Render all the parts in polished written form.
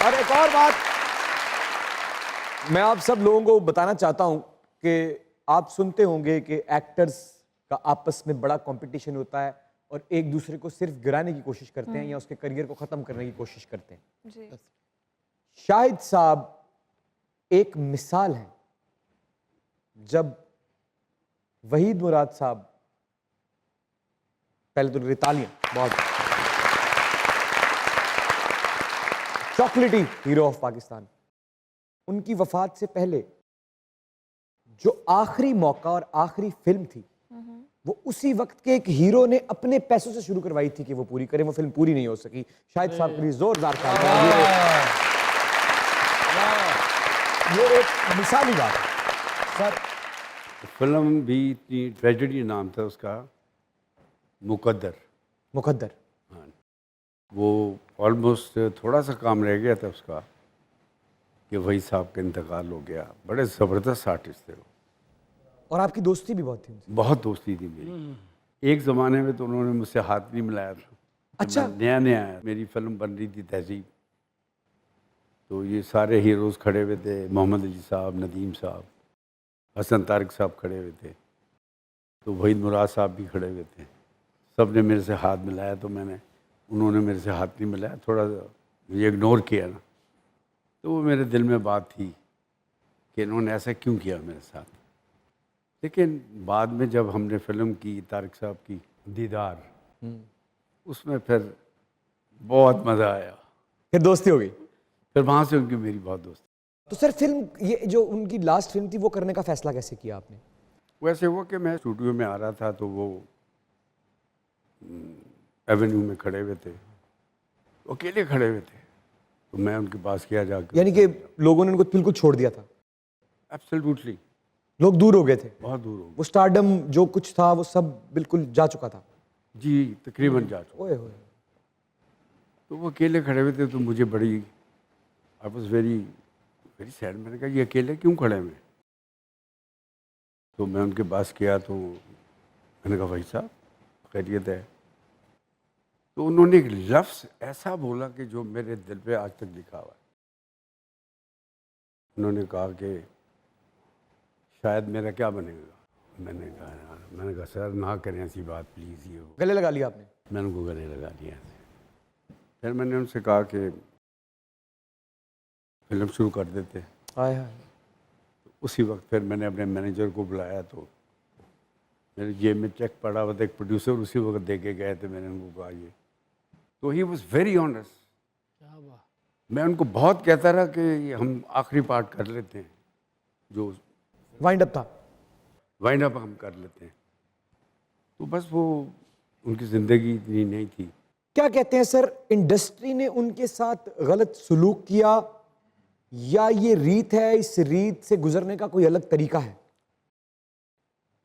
और एक और बात मैं आप सब लोगों को बताना चाहता हूं कि आप सुनते होंगे कि एक्टर्स का आपस में बड़ा कंपटीशन होता है और एक दूसरे को सिर्फ गिराने की कोशिश करते हैं या उसके करियर को खत्म करने की कोशिश करते हैं। जी। शाहिद साहब एक मिसाल है। जब वहीद मुराद साहब, पहले तो तालियां, बहुत चॉकलेटी हीरो ऑफ पाकिस्तान, उनकी वफात से पहले जो आखिरी मौका और आखिरी फिल्म थी वो उसी वक्त के एक हीरो ने अपने पैसों से शुरू करवाई थी कि वो पूरी करें। वो फिल्म पूरी नहीं हो सकी। शाहिद साहब के लिए जोरदार तालियां। ये एक मिसाली बात है सर। फिल्म भी इतनी ट्रेजेडी नाम था उसका, मुकद्दर। मुकद्दर, हाँ, वो ऑलमोस्ट थोड़ा सा काम रह गया था उसका कि वही साहब का इंतकाल हो गया। बड़े ज़बरदस्त आर्टिस्ट थे वो, और आपकी दोस्ती भी बहुत थी उनसे। बहुत दोस्ती थी मेरी। एक ज़माने में तो उन्होंने मुझसे हाथ नहीं मिलाया था। अच्छा। नया नया मेरी फिल्म बन रही थी तहजीब, तो ये सारे हीरोज़ खड़े हुए थे, मोहम्मद अली साहब, नदीम साहब, हसन तारिक साहब खड़े हुए थे, तो वहीद मुराद साहब भी खड़े हुए थे। सब ने मेरे से हाथ मिलाया, तो उन्होंने मेरे से हाथ नहीं मिलाया, थोड़ा मुझे इग्नोर किया ना, तो वो मेरे दिल में बात थी कि इन्होंने ऐसा क्यों किया मेरे साथ। लेकिन बाद में जब हमने फिल्म की तारिक साहब की दीदार, उसमें फिर बहुत मज़ा आया, फिर दोस्ती हो गई। फिर वहाँ से उनकी मेरी बहुत दोस्ती। तो सर फिल्म, ये जो उनकी लास्ट फिल्म थी वो करने का फैसला कैसे किया आपने? वैसे हुआ कि मैं स्टूडियो में आ रहा था, तो वो एवेन्यू में खड़े हुए थे, अकेले खड़े हुए थे, तो मैं उनके पास गया जाकर। यानी कि लोगों ने उनको बिल्कुल छोड़ दिया था? एब्सोल्युटली, लोग दूर हो गए थे, बहुत दूर हो गए। वो स्टारडम जो कुछ था वो सब बिल्कुल जा चुका था। जी, तकरीबन जा चुका। ओए होए। तो वो अकेले खड़े हुए थे, तो मुझे बड़ी, I was very very sad. मैंने कहा ये अकेले क्यों खड़े हुए? तो मैं उनके पास गया, तो मैंने कहा भाई साहब खैरियत है? तो उन्होंने एक लफ्ज़ ऐसा बोला कि जो मेरे दिल पे आज तक लिखा हुआ है। उन्होंने कहा कि शायद मेरा क्या बनेगा। मैंने कहा सर ना करें ऐसी बात प्लीज़। ये गले लगा लिया आपने? मैंने उनको गले लगा दिया। फिर मैंने उनसे कहा कि फिल्म शुरू कर देते। हाय हाय। तो उसी वक्त फिर मैंने अपने मैनेजर को बुलाया, तो मेरे जेब में चेक पड़ा हुआ था, एक प्रोड्यूसर उसी वक्त दे के गए थे। मैंने उनको कहा ये, तो ही वॉज वेरी ऑनेस्ट। मैं उनको बहुत कहता रहा कि हम आखिरी पार्ट कर लेते हैं, जो वाइंड अप था, वाइंड अप हम कर लेते हैं। तो बस वो उनकी ज़िंदगी इतनी नहीं थी। क्या कहते हैं सर, इंडस्ट्री ने उनके साथ गलत सलूक किया या ये रीत है, इस रीत से गुजरने का कोई अलग तरीका है?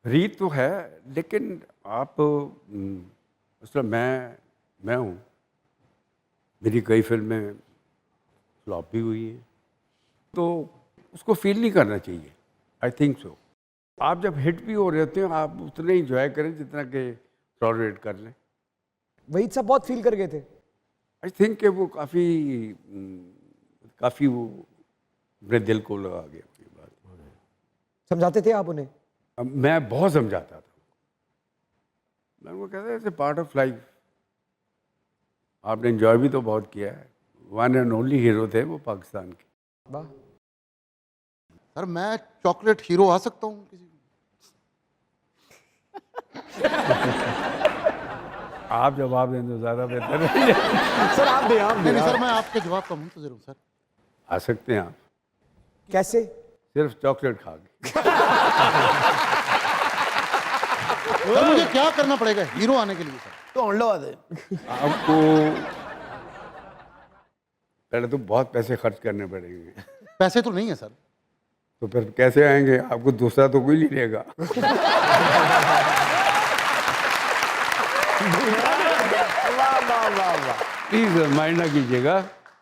रीत तो है, लेकिन आप मतलब मैं हूँ, मेरी कई फिल्में फ्लॉप भी हुई हैं, तो उसको फील नहीं करना चाहिए। I think so. आप जब हिट भी हो रहे होते हैं, आप उतने इंजॉय करें जितना कि टॉलरेट कर लें। वहीद साहब बहुत फील कर गए थे। आई थिंक कि वो काफ़ी वो अपने दिल को लगा गया ये बात। समझाते थे आप उन्हें? अब मैं बहुत समझाता था, मैं उनको कहता था it's a part of life. आपने एंजॉय भी तो बहुत किया है। वन एंड ओनली हीरो थे वो पाकिस्तान के। वाह। सर मैं चॉकलेट हीरो आ सकता हूँ किसी? आप जवाब दें तो ज़्यादा बेहतर है। सर आप दे, आप दे। नहीं सर, मैं आपके जवाब का मुंतज़िर हूँ सर। आ सकते हैं आप, कैसे? सिर्फ चॉकलेट खा के। सर मुझे क्या करना पड़ेगा हीरो आने के लिए सर? तो अंडा दे। आपको पहले तो बहुत पैसे खर्च करने पड़ेंगे। पैसे तो नहीं है सर। तो फिर कैसे आएंगे? आपको दूसरा तो कोई नहीं देगा। वाह वाह वाह वाह। प्लीज़ माइंड ना कीजिएगा,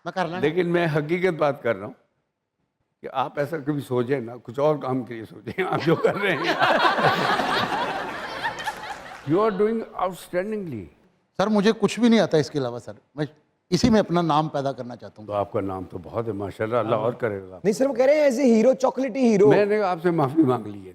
मैं कर लेना। लेकिन मैं हकीकत बात कर रहा हूँ कि आप ऐसा कभी सोचें ना, कुछ और काम के लिए सोचें। आप जो कर रहे हैं you are doing outstandingly. Sir मुझे कुछ भी नहीं आता इसके अलावा सर। मैं इसी में अपना नाम पैदा करना चाहता तो हूँ। आपका नाम तो बहुत है माशाल्लाह, अल्लाह और करेगा। नहीं सर, वो कह रहे हैं एज ए हीरो, चॉकलेटी हीरो। मैंने आपसे माफी मांग ली है।